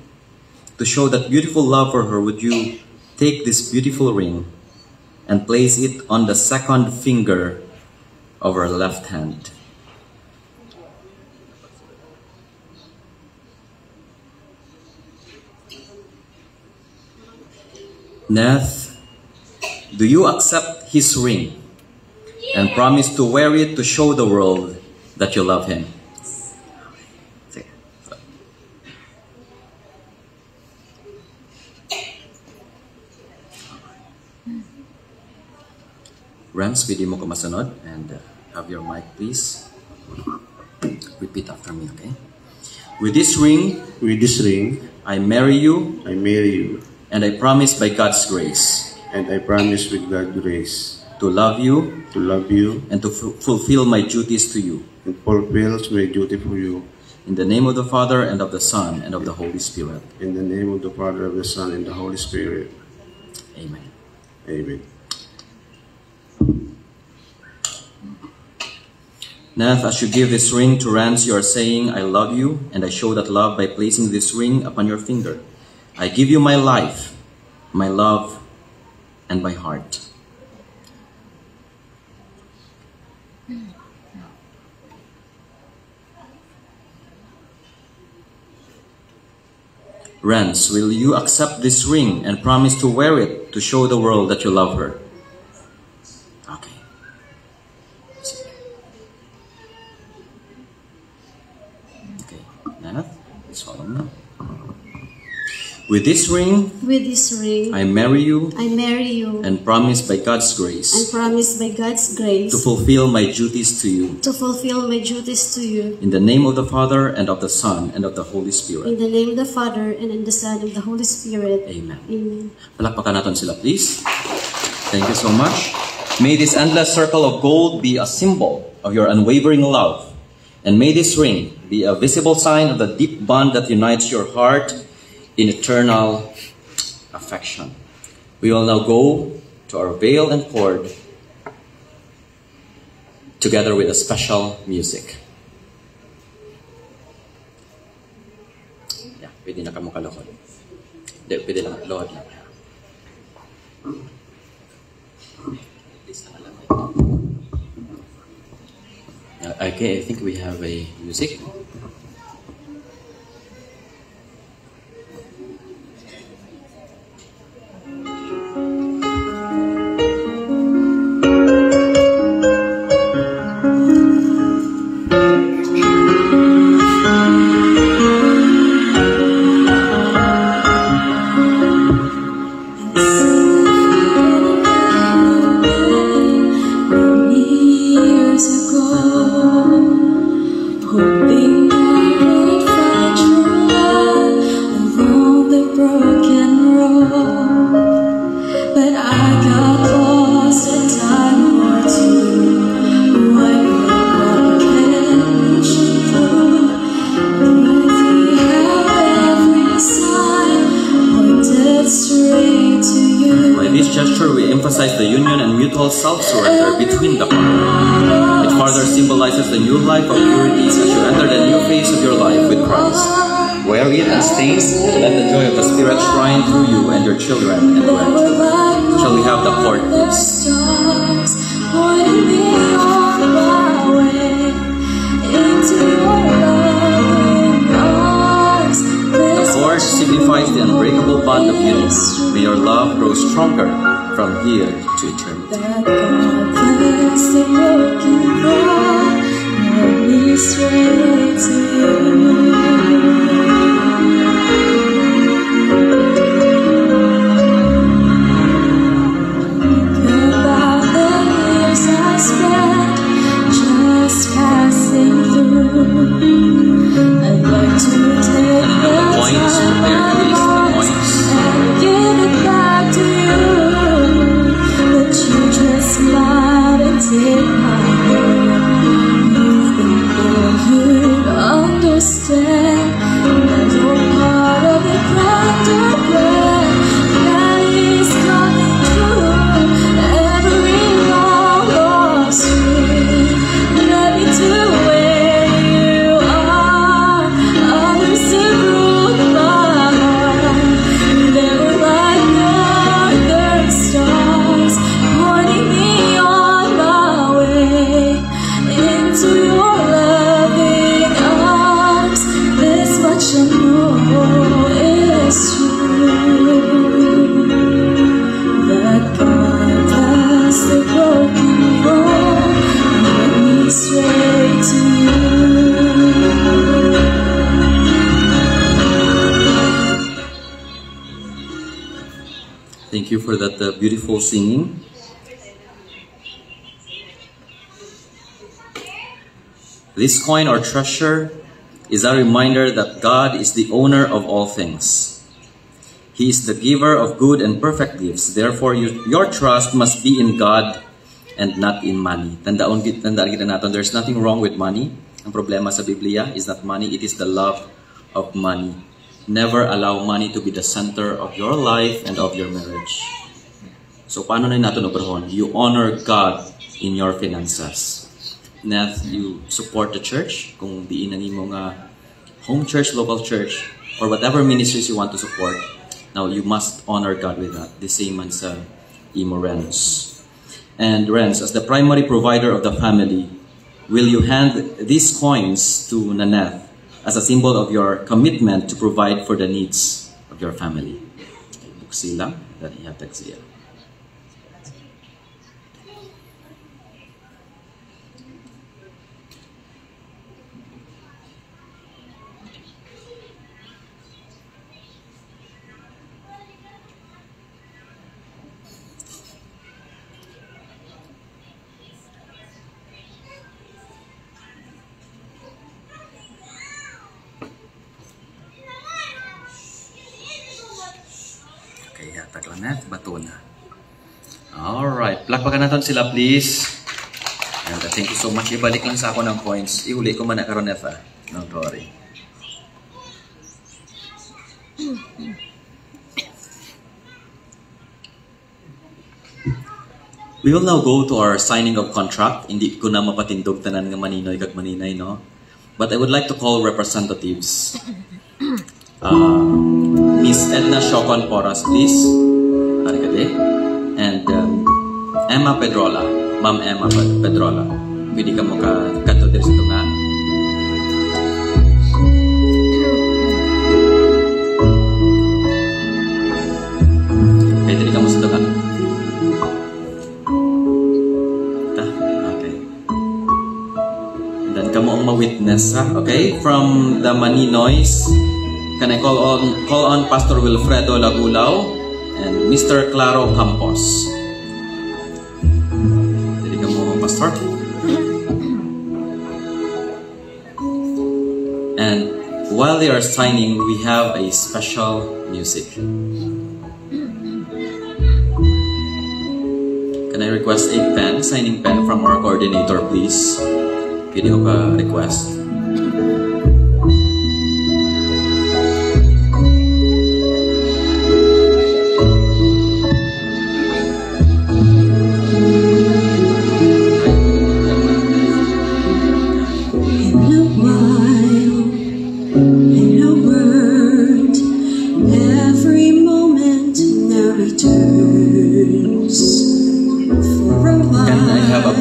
To show that beautiful love for her, would you take this beautiful ring and place it on the second finger of her left hand? Neth, do you accept his ring and promise to wear it to show the world that you love him? Rams, pwede mo ko masunod, and have your mic, please. Repeat after me, okay? With this ring, I marry you, and I promise by God's grace, to love you, and to fulfill my duties to you. In the name of the Father, and of the Son, and of the Holy Spirit. Amen. Neth, as you give this ring to Rance, you are saying, I love you, and I show that love by placing this ring upon your finger. I give you my life, my love, and my heart. Rance, will you accept this ring and promise to wear it to show the world that you love her? Okay. Okay, Neth, please follow me. With this ring, I marry you, and promise by God's grace, to fulfill my duties to you. In the name of the Father, and of the Son, and of the Holy Spirit. Amen. Palakpakan natin sila, please. Thank you so much. May this endless circle of gold be a symbol of your unwavering love, and may this ring be a visible sign of the deep bond that unites your heart in eternal affection. We will now go to our veil and cord together with a special music. Yeah, pwede na kamo kalohod. Hindi, pwede lang, lohod lang. Okay, I think we have a music. Time or two, what can change? straight to you. By this gesture, we emphasize the union and mutual self-surrender between the couple. It further symbolizes the new life of purity as you enter the new phase of your life with Christ. Wear it and stains, let the joy of the Spirit shine through you and your children and grandchildren. Shall we have the court, please? The cord signifies the unbreakable bond of unity. May your love grow stronger from here to eternity. Thank you for that beautiful singing. This coin or treasure is a reminder that God is the owner of all things. He is the giver of good and perfect gifts. Therefore, your trust must be in God and not in money. Tandaan kita natin, there's nothing wrong with money. Ang problema sa Biblia is not money, it is the love of money. Never allow money to be the center of your life and of your marriage. So, paano na natin operahon? You honor God in your finances. Neth, you support the church, kung diin na nimo nga home church, local church, or whatever ministries you want to support. Now, you must honor God with that. The same as imo Renz. And Renz, as the primary provider of the family, will you hand these coins to Naneth as a symbol of your commitment to provide for the needs of your family? Buksi lang, dari hatag siya. Naneth, bato na. Alright, plakpakan natin sila please. And thank you so much. Ibalik lang sa ako ng coins. Ihuli ko man na karon Naneth. Don't worry. We will now go to our signing of contract. Hindi ko na mapatindog tanan nga maninoy kag maninay, no? But I would like to call representatives. Miss Edna Shocon Porras, please. And Emma Pedrola, Ma'am Emma Pedrola. Pwede ka mo kato dito sa tunga. Pwede ka mo sa tunga. Okay. And then ka mo ang ma-witness, ha? Okay? From the Maninoys, can I call on Pastor Wilfredo Lagulao and Mr. Claro Campos. Jadi kamu Pastor. And while they are signing, we have a special music. Can I request a pen, signing pen from our coordinator, please? Pwede ko ka request.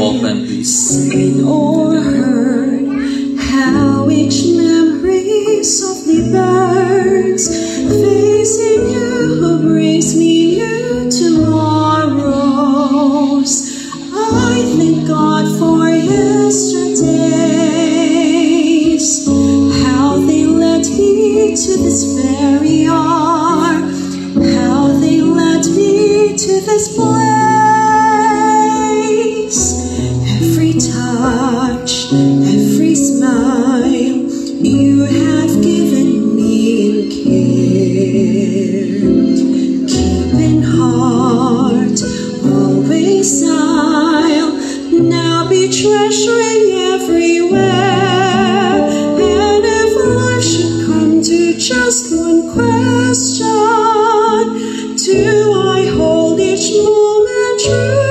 Bible pen, please. Or heard how each memory softly burns, facing you who brings me new tomorrows. I thank God for yesterdays, how they led me to this very hour, how they led me to this place. Every touch, every smile you have given me in care. Keep in heart, always I'll now be treasuring everywhere. And if life should come to just one question, do I hold each moment true?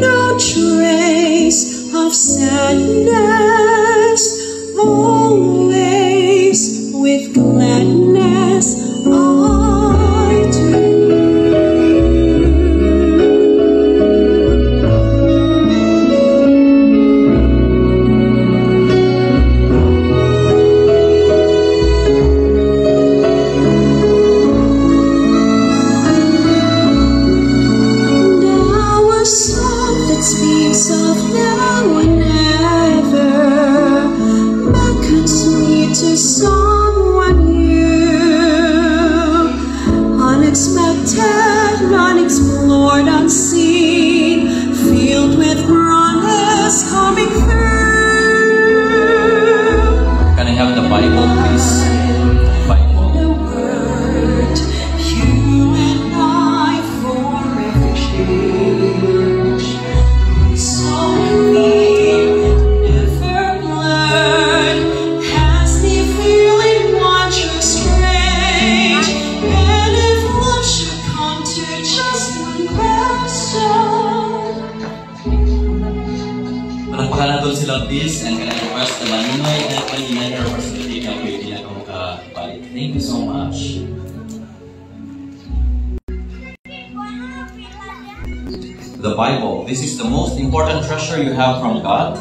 No trace of sadness, always with gladness I do. Now a song that speaks of now and ever beckons me to someone new, unexpected, unexplored, unseen, filled with promise coming through. Can I have the Bible, please? Bible. The word, you and I forever change. So clear, never blurred, has the feeling one just strange. And if love should come to just one question, Palakpakan natin sila, please, and can I request the Maninoy and Paninoy representative na pwede na kung balik. Thank you so much. The Bible. This is the most important treasure you have from God.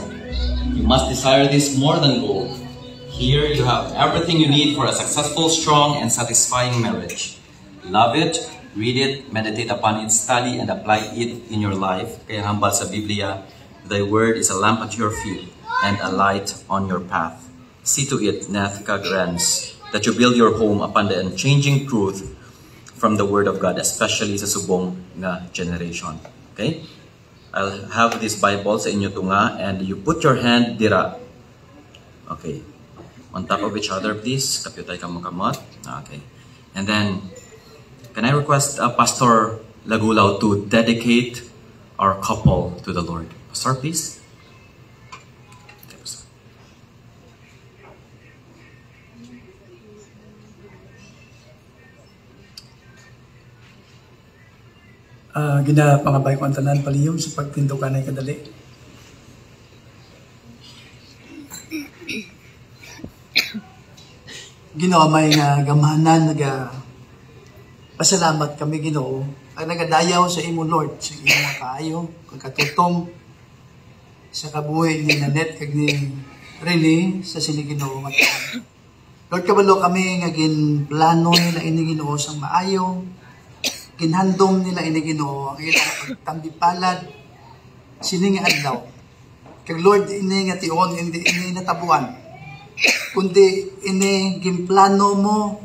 You must desire this more than gold. Here you have everything you need for a successful, strong, and satisfying marriage. Love it, read it, meditate upon it, study, and apply it in your life. Kaya hambal sa Biblia, Thy word is a lamp unto your feet and a light on your path. See to it, Nath Kagrans, that you build your home upon the unchanging truth from the word of God, especially sa subong na generation. Okay? I'll have this Bible sa inyo tunga, and you put your hand dira. Okay. On top of each other, please. Kapyutay kamot. Okay. And then, can I request Pastor Lagulaw to dedicate our couple to the Lord? Pastor, please. Okay, Pastor. Ginapangabay ko ang tanan palihog sa pagtindukan ay kadali. Ginoo, may gamahanan, pasalamat kami, Ginoo, ang nagadayaw sa imo, Lord, sa imo kaayo, kagkatutom, sa kabuhay ni Nanette, kag ni Rene, sa sini, Ginoo, mataan. Lord, kabalo kami, nga ginplano nila ini, Ginoo, sang maayo, ginhandom nila ini, Ginoo, ang ilang pagtambipalad, sini nga adlaw. Kag Lord, ini nga tion, hindi ini natabuan, kundi ini ginplano mo,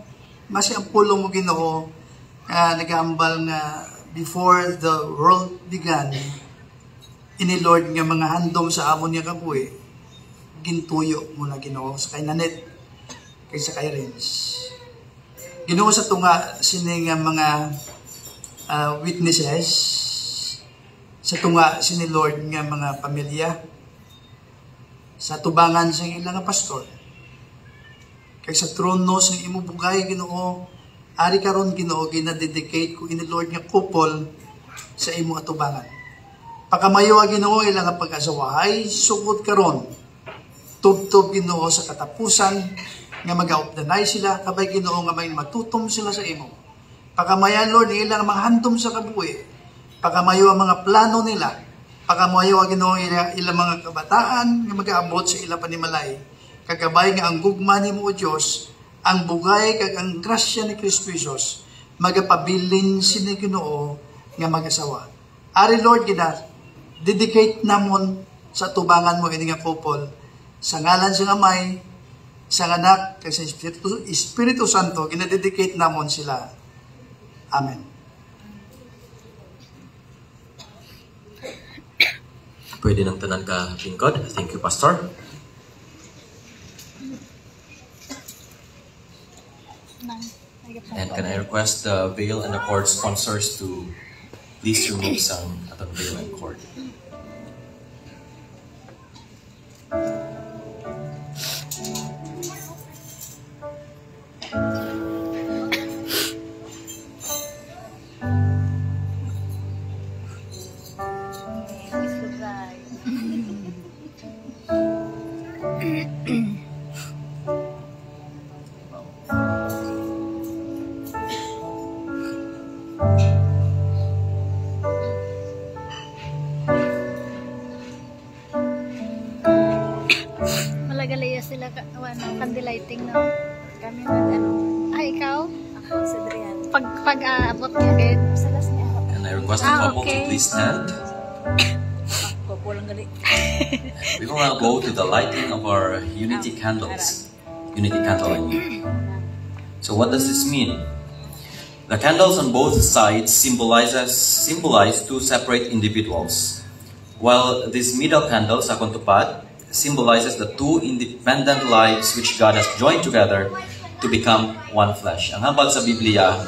masi ang pulong mo, Ginoo, nagambal nga before the world began, ini Lord nga mga handom sa amon niya kabuhi, gintuyo mo na, Ginoo, sa kay Nanette, kay sa kay Renz. Ginoo, sa tunga sini nga mga witnesses, sa tunga sini Lord nga mga pamilya, sa tubangan sa ilang pastor, kay sa trono sa imo bugay, Ginoo, ari karon, Ginoo, ginadedicate ko ini Lord nga couple sa imo atubangan. Pakamayo, Ginoo, ilang pag-asawahay, sugod karon, tubtob, Ginoo, sa katapusan, nga mag-aupdanay sila, kabay, Ginoo, nga may matutom sila sa imo. Pakamayan, Lord, ilang mga handom sa kabuhi, Pagkamayo ang mga plano nila, pagkamayo ang Ginoo ilang mga kabataan nga mag-aabot sa ilang panimalay. Kagabay nga ang gugma nimo o Dios, ang bugay kag ang grasya ni Kristo Jesus, magapabilin sini Ginoo nga mag-asawa. Ari Lord gida, dedicate namon sa tubangan mo ini nga couple sa ngalan sa Amay, sa Anak, kag sa Espiritu Santo, ginadedicate namon sila. Amen. Pwede nang tanan ka lingkod. Thank you, Pastor. And can I request the veil and the cord sponsors to please remove some atong veil and cord. Malagalaya sila candlelighting na kami ikaw? Ako si Adrian. Pag-aabot niya din sa last niya. And I request the couple to please stand. We will now go to the lighting of our unity candles. Unity candle, I mean. So what does this mean? The candles on both sides symbolize two separate individuals, while this middle candle, sa kontupad, symbolizes the two independent lives which God has joined together to become one flesh. Ang hambal sa Biblia,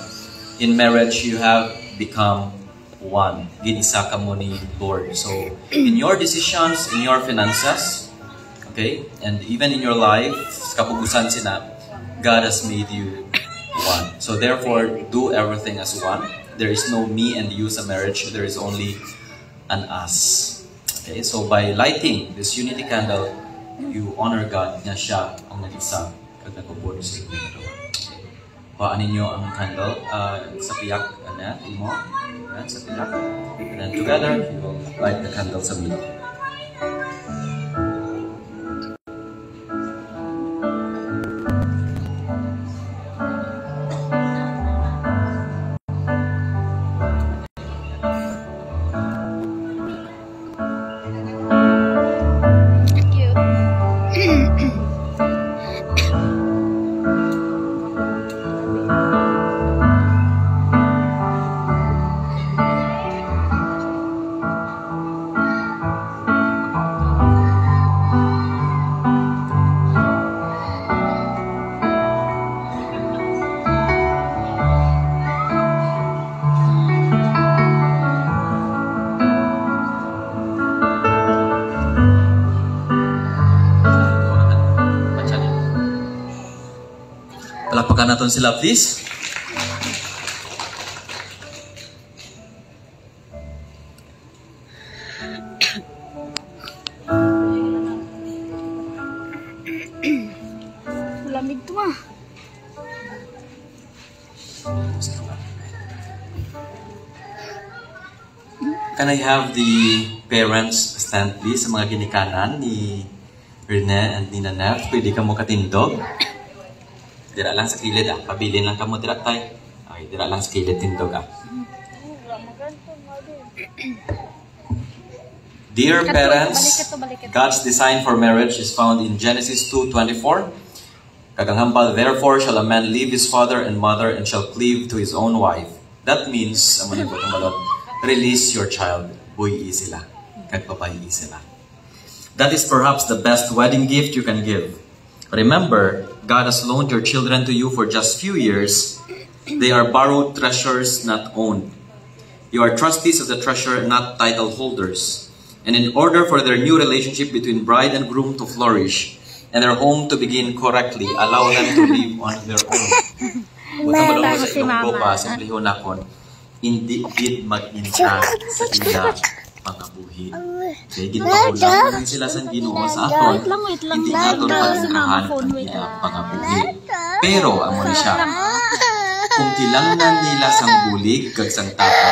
in marriage you have become one. Ginisa ka mo ni Lord. So, in your decisions, in your finances, okay, and even in your life, kapugusan sina, God has made you one. So therefore, do everything as one. There is no me and you sa marriage. There is only an us. Okay, so by lighting this unity candle, you honor God na siya ang nag-isa pag nagpupuno sa inyo. Paan ninyo ang candle sa piyak na imo. Yan, sa piyak. And then together, you will light the candle sa middle. Palakpakan natin sila, please. Lamig to ah. Can I have the parents stand, please, sa mga ginikanan ni Rene and ni Nanette? Pwede ka mo katindog. Dira lang sa kilid Pabilin lang ka mo dira tay. Okay, dira lang sa kilid tindog Dear parents, God's design for marriage is found in Genesis 2:24. Kaganghambal, therefore shall a man leave his father and mother and shall cleave to his own wife. That means, release your child. Buhi sila. Kagpapahi sila. That is perhaps the best wedding gift you can give. Remember, God has loaned your children to you for just few years. They are borrowed treasures, not owned. You are trustees of the treasure, not title holders. And in order for their new relationship between bride and groom to flourish, and their home to begin correctly, allow them to live on their own. Kung sa sa ilong ko pa, simplihon akon, hindi mag-insa sa ila pangabuhi. Kaya ginpakulang sila sa Ginoo sa aton, hindi naton pag-inkahan ang ila pangabuhi. Pero, amo na siya, kung tilangnan nila sang bulig kag sang tapa,